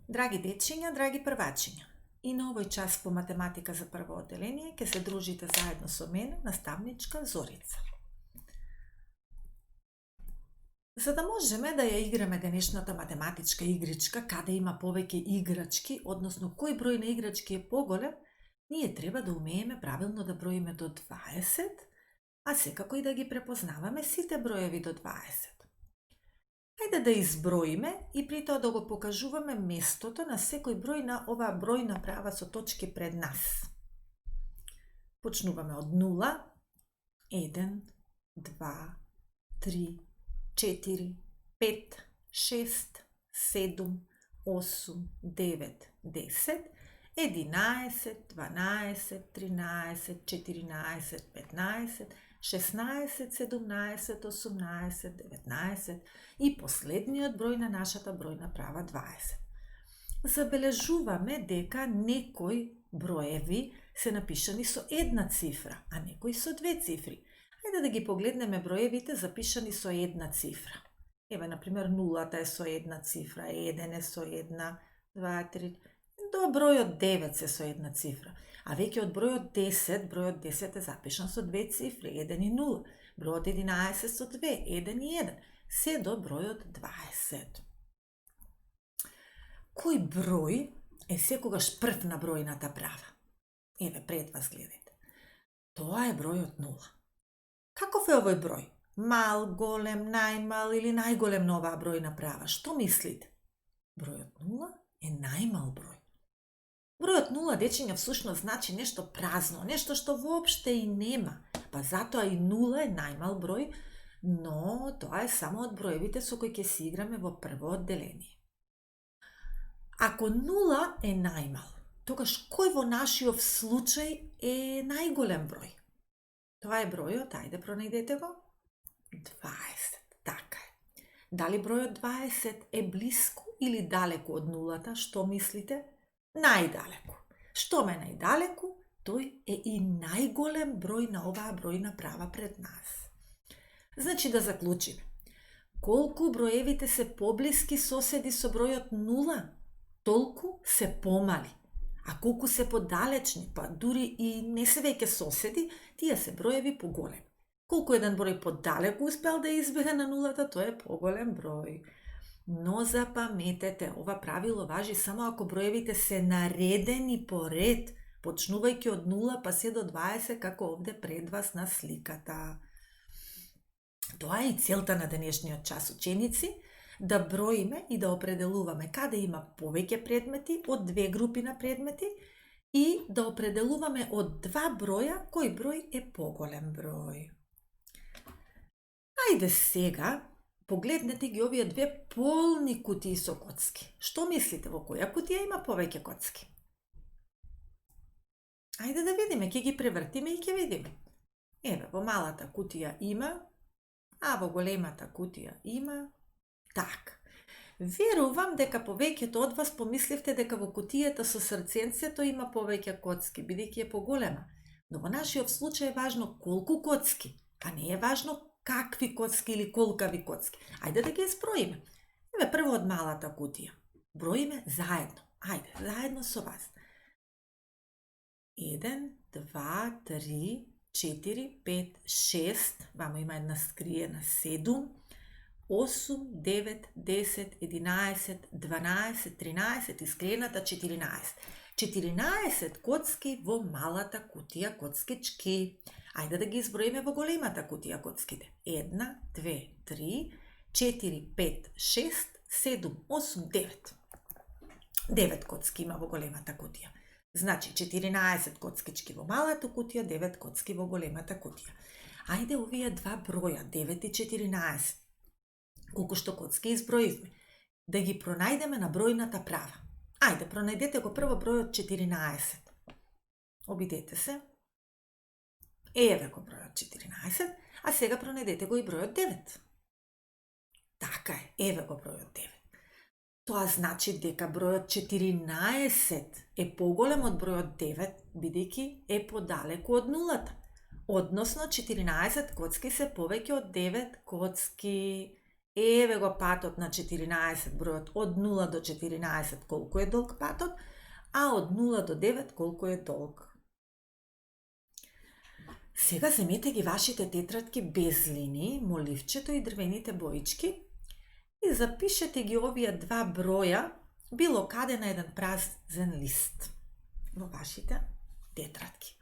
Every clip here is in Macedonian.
Драги дечиња, драги првачиња, и на овој час по математика за прво одделение ќе се дружите заедно со мене, наставничка Зорица. За да можеме да ја играме денешната математичка игричка, каде има повеќе играчки, односно кој број на играчки е поголем, ние треба да умееме правилно да броиме до 20, а секако и да ги препознаваме сите броеви до 20. Хајде да изброиме и при тоа да го покажуваме местото на секој број на оваа бројна права со точки пред нас. Почнуваме од 0, 1, 2, 3, 4, 5, 6, 7, 8, 9, 10, 11, 12, 13, 14, 15, 16, 17, 18, 19 и последниот број на нашата бројна права 20. Забележуваме дека некои броеви се напишани со една цифра, а некои со две цифри. Хајде да ги погледнеме броевите запишани со една цифра. Еве, например, нулата е со една цифра, 1 е со една, 2, 3, до бројот 9 се со една цифра. А веќе од бројот 10 е запишан со две цифри, 1 и 0. Бројот 11 со 2, 1 и 1. Се до бројот 20. Кој број е секогаш прв на бројната права? Еве, пред вас гледате. Тоа е бројот 0. Каков е овој број? Мал, голем, најмал или најголем на оваа бројна права? Што мислите? Бројот 0 е најмал број. Бројот 0, дечиња, всушност значи нешто празно, нешто што воопште и нема. Па затоа и 0 е најмал број, но тоа е само од броевите со кои ќе си играме во прво одделение. Ако 0 е најмал, тогаш кој во нашиот случај е најголем број? Тоа е бројот, ајде пронајдете го, 20, така е. Дали бројот 20 е блиску или далеку од нулата, што мислите? Најдалеку. Што ме најдалеку, тој е и најголем број на оваа бројна права пред нас. Значи да заклучиме. Колку броевите се поблиски соседи со бројот 0, толку се помали. А колку се подалечни, па дури и не се веќе соседи, тие се броеви поголеми. Колку еден број подалеку успел да избега на нулата, тој е поголем број. Но запаметете, ова правило важи само ако броевите се наредени по ред, почнувајќи од 0 па се до 20, како овде пред вас на сликата. Тоа е и целта на денешниот час, ученици, да броиме и да определуваме каде има повеќе предмети од две групи на предмети и да определуваме од два броја кој број е поголем број. Ајде сега погледнете ги овие две полни кутии со коцки. Што мислите, во која кутија има повеќе коцки? Ајде да видиме, ќе ги превртиме и ќе видиме. Еве, во малата кутија има, а во големата кутија има. Така. Верувам дека повеќето од вас помисливте дека во кутијата со срценцето има повеќе коцки, бидејќи е поголема. Но во нашиот случај е важно колку коцки, а не е важно какви коцки или колкави коцки. Ајде да ги изброиме. Еве, прво од малата кутија. Броиме заедно. Ајде, заедно со вас. 1, 2, 3, 4, 5, 6, вамо има една скриена 7, 8, 9, 10, 11, 12, 13 и скриената 14. 14 коцки во малата кутија коцкички. Ајде да ги изброиме во големата кутија коцките. 1, 2, 3, 4, 5, 6, 7, 8, 9. 9 коцки има во големата кутија. Значи 14 коцкички во малата кутија, 9 коцки во големата кутија. Ајде овие два броја, 9 и 14, колку што коцки изброивме, да ги пронајдеме на бројната права. Ајде, пронајдете го прво бројот 14. Обидете се. Еве го бројот 14, а сега пронајдете го и бројот 9. Така е, еве го бројот 9. Тоа значи дека бројот 14 е поголем од бројот 9, бидејќи е подалеку од нулата. Односно, 14 коцки се повеќе од 9 коцки. Еве го патот на 14, бројот од 0 до 14 колку е долг патот, а од 0 до 9 колку е долг. Сега земете ги вашите тетрадки без линии, моливчето и дрвените боички и запишете ги овие два броја било каде на еден празен лист во вашите тетрадки.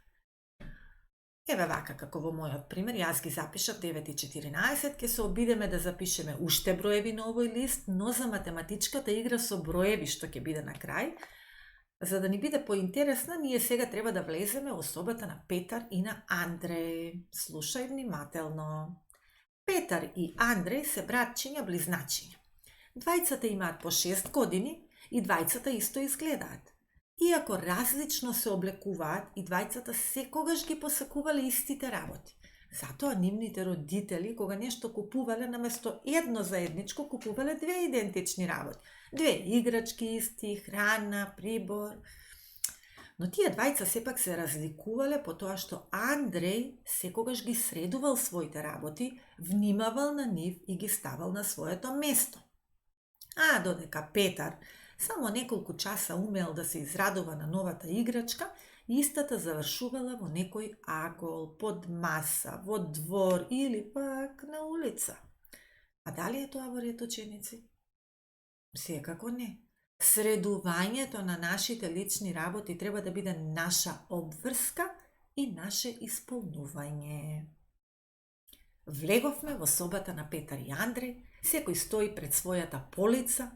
Еве вака како во мојот пример, јас ги запишав 9 и 14, ќе се обидеме да запишеме уште броеви на овој лист, но за математичката игра со броеви што ќе биде на крај, за да ни биде поинтересна, ние сега треба да влеземе во собата на Петар и на Андреј. Слушај внимателно. Петар и Андреј се братчиња близначиња. Двајцата имаат по 6 години и двајцата исто изгледаат. Иако различно се облекуваат, и двајцата секогаш ги посакувале истите работи. Затоа нивните родители, кога нешто купувале, наместо едно заедничко, купувале две идентични работи. Две играчки исти, храна, прибор. Но тие двајца сепак се разликувале по тоа што Андреј секогаш ги средувал своите работи, внимавал на нив и ги ставал на своето место. А додека Петар само неколку часа умел да се израдува на новата играчка, истата завршувала во некој агол, под маса, во двор или пак на улица. А дали е тоа во ред, ученици? Секако не. Средувањето на нашите лични работи треба да биде наша обврска и наше исполнување. Влеговме во собата на Петар и Андреј, секој стои пред својата полица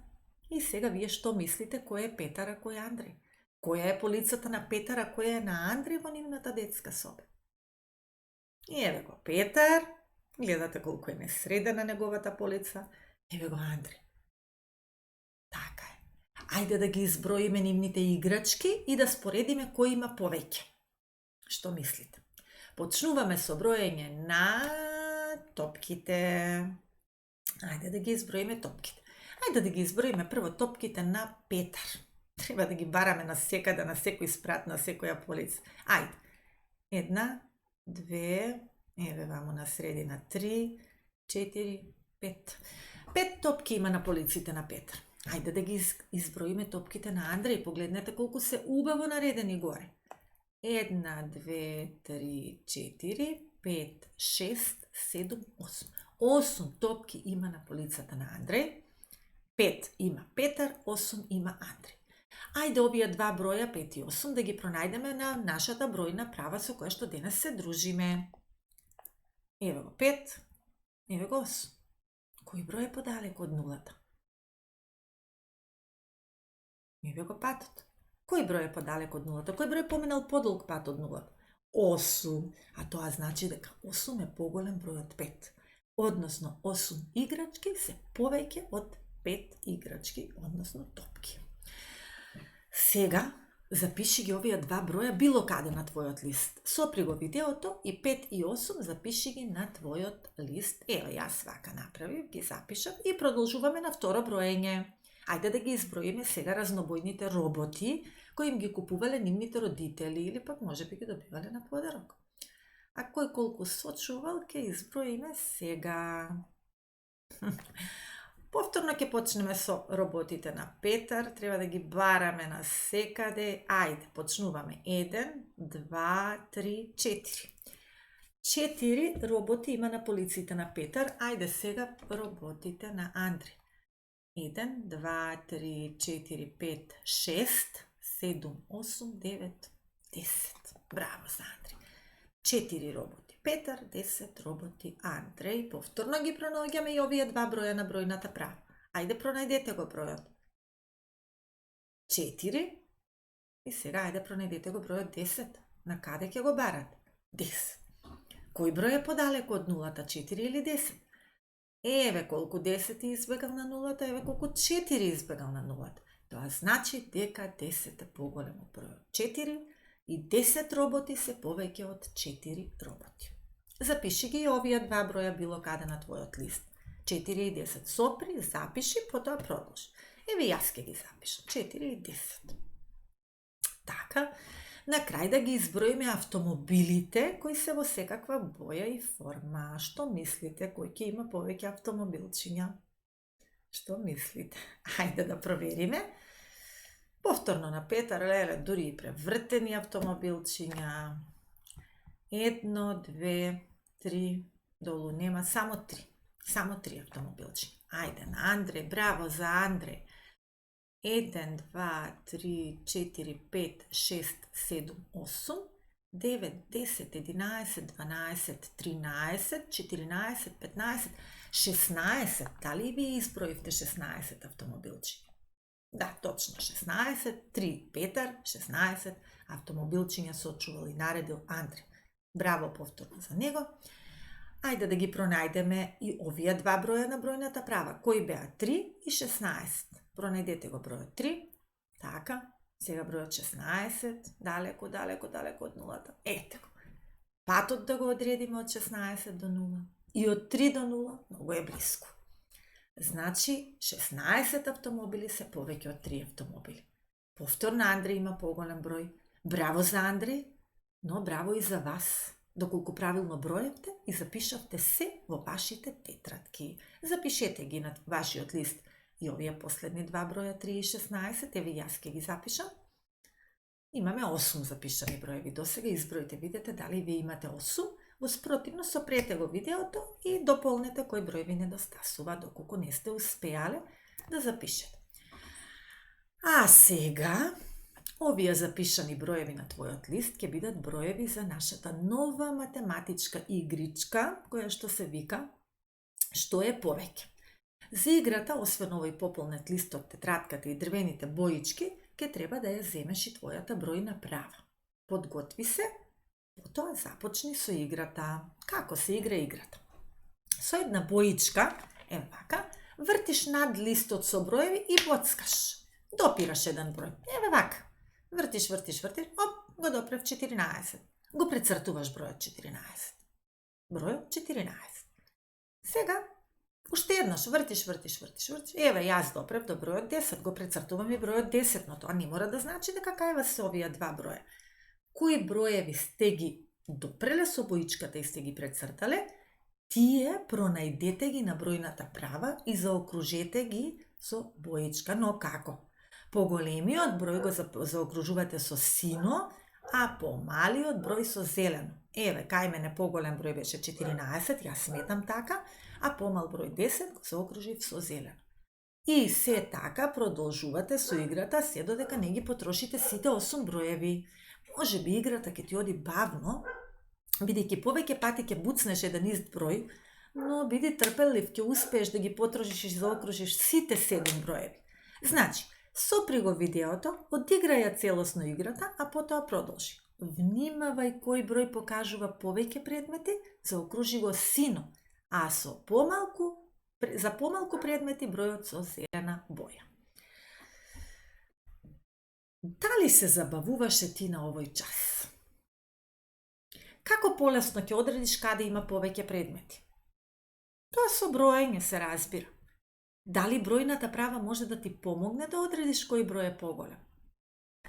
и сега вие што мислите кој е Петар, а кој е Андреј? Која е полицата на Петар, а која е на Андреј во нивната детска соба? И еве го Петар, гледате колку е несредена неговата полица, еве го Андреј. Така е. Ајде да ги изброиме нивните играчки и да споредиме кој има повеќе. Што мислите? Почнуваме со броење на топките. Ајде да ги изброиме топките. Ајде да ги изброиме прво топките на Петар. Треба да ги бараме на секаде, на секој спрат, на секоја полица. Ајде. 1, 2, еве вамо на средина 3, 4, 5. 5 топки има на полиците на Петар. Ајде да ги изброиме топките на Андреј. Погледнете колку се убаво наредени горе. 1, 2, 3, 4, 5, 6, 7, 8. 8 топки има на полицата на Андреј. 5 има Петар, 8 има Андреј. Ајде овие два броја, 5 и 8, да ги пронајдеме на нашата бројна права со која што денес се дружиме. Еве го 5, еве го 8. Кој број е подалеку од нулата? Еве го патот. Кој број е подалеку од нулата? Кој број поминал подолг пат од нулата? 8. А тоа значи дека 8 е поголем број од 5. Односно 8 играчки се повеќе од 5 играчки, односно топки. Сега запиши ги овие два броја било каде на твојот лист. Сопри го видеото и 5 и 8 запиши ги на твојот лист. Еве јас вака направив, ги запишав и продолжуваме на второ броење. Ајде да ги изброиме сега разнобојните роботи кои им ги купувале нивните родители или пак можеби ги добивале на подарок. А кој колку сочувал ќе изброиме сега. Повторно ќе почнеме со роботите на Петар, треба да ги бараме на секаде. Ајде, почнуваме. 1, 2, 3, 4. 4 роботи има на полиците на Петар. Ајде сега роботите на Андреј. 1, 2, 3, 4, 5, 6, 7, 8, 9, 10. Браво за Андреј. 4 роботи Петар, 10 роботи Андреј. Повторно ги пронаоѓаме и овие два броја на бројната права. Ајде пронајдете го бројот 4 и сега ајде пронајдете го бројот 10. На каде ќе го барате? 10. Кој број е подалеку од нулата, 4 или 10? Еве колку 10 избегал на нулата, еве колку 4 избегал на нулата. Тоа значи дека 10 е поголем од бројот 4 и 10 роботи се повеќе од 4 роботи. Запиши ги овие два броја било каде на твојот лист. 4 и 10. Сопри, запиши, потоа продолжи. Еве јас ќе ги запишам. 4 и 10. Така, на крај да ги изброиме автомобилите кои се во секаква боја и форма. Што мислите, кој ќе има повеќе автомобилчиња? Што мислите? Ајде да провериме. Повторно на Петар, леле, дури и превртени автомобилчиња. 1, 2, 3, долу нема, само 3. Само 3 автомобилчиња. Ајде на Андреј, браво за Андреј. 1, 2, 3, 4, 5, 6, 7, 8, 9, 10, 11, 12, 13, 14, 15, 16. Дали ви изброивте 16 автомобилчиња? Да, точно 16, 3 Петар, 16 автомобилчиња сочувал и наредил Андреј. Браво повторно за него. Ајде да ги пронајдеме и овие два броја на бројната права. Кои беа 3 и 16? Пронајдете го бројот 3. Така, сега бројот 16, далеко, далеко, далеко од нулата. Ете го. Патот да го одредиме од 16 до 0 и од 3 до 0 многу е близко. Значи, 16 автомобили се повеќе од 3 автомобили. Повторно Андреј има поголем број. Браво за Андреј, но браво и за вас, доколку правилно броевте и запишавте се во вашите тетрадки. Запишете ги на вашиот лист и овие последни два броја 3 и 16, еви јас ќе ги запишам. Имаме 8 запишани броеви досега, изброите, видете дали ви имате 8. Воспротивно, сопрете го видеото и дополнете кој број ви недостасува, доколку не сте успеале да запишете. А сега, овие запишани броеви на твојот лист ќе бидат броеви за нашата нова математичка игричка, која што се вика Што е повеќе. За играта, освен овој пополнет лист од тетратката и дрвените боички, ќе треба да ја земеш и твојата бројна права. Подготви се, потоа започни со играта. Како се игра играта? Со една боичка, вака, вртиш над листот со броеви и боцкаш. Допираш еден број. Вака. Вртиш, оп, го допрев 14. Го прецртуваш бројот 14. Бројот 14. Сега, уште еднаш, вртиш. Јас допрев до бројот 10, го прецртувам и бројот 10, но тоа не мора да значи дека кај вас се овие два броја. Кои броеви сте ги допреле со боичката и сте ги прецртале, тие пронајдете ги на бројната права и заокружете ги со боичка. Но како? Поголемиот број го заокружувате со сино, а помалиот број со зелено. Кај мене поголем број беше 14, јас сметам така, а помал број 10 го заокружив со зелено. И се така продолжувате со играта се додека не ги потрошите сите 8 броеви. Може би играта ќе ти оди бавно, бидејќи повеќе пати ќе буцнеш еден ист број, но биди трпелив, ќе успееш да ги потрошиш и заокружиш сите 7 броеви. Значи, сопри го видеото, одиграј ја целосно играта, а потоа продолжи. Внимавај кој број покажува повеќе предмети, заокружи го сино, а за помалку предмети бројот со зелена боја. Дали се забавуваше ти на овој час? Како полесно ќе одредиш каде има повеќе предмети? Тоа со броење се разбира. Дали бројната права може да ти помогне да одредиш кој број е поголем?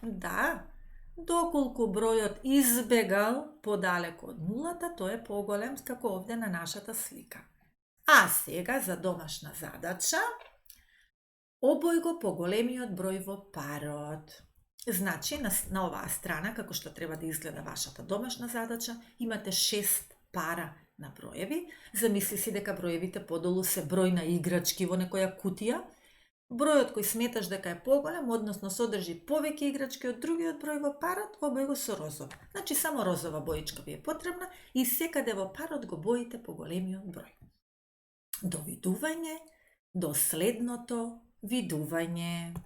Да, доколку бројот избегал подалеку од нулата, тој е поголем, како овде на нашата слика. А сега за домашна задача, обој го поголемиот број во парот. Значи, на оваа страна, како што треба да изгледа вашата домашна задача, имате 6 пара на броеви. Замисли си дека броевите подолу се број на играчки во некоја кутија. Бројот кој сметаш дека е поголем, односно содржи повеќе играчки од другиот број во парот, обој го со розова. Значи, само розова боичка ви е потребна и секаде во парот го боите поголемиот број. До видување, до следното видување.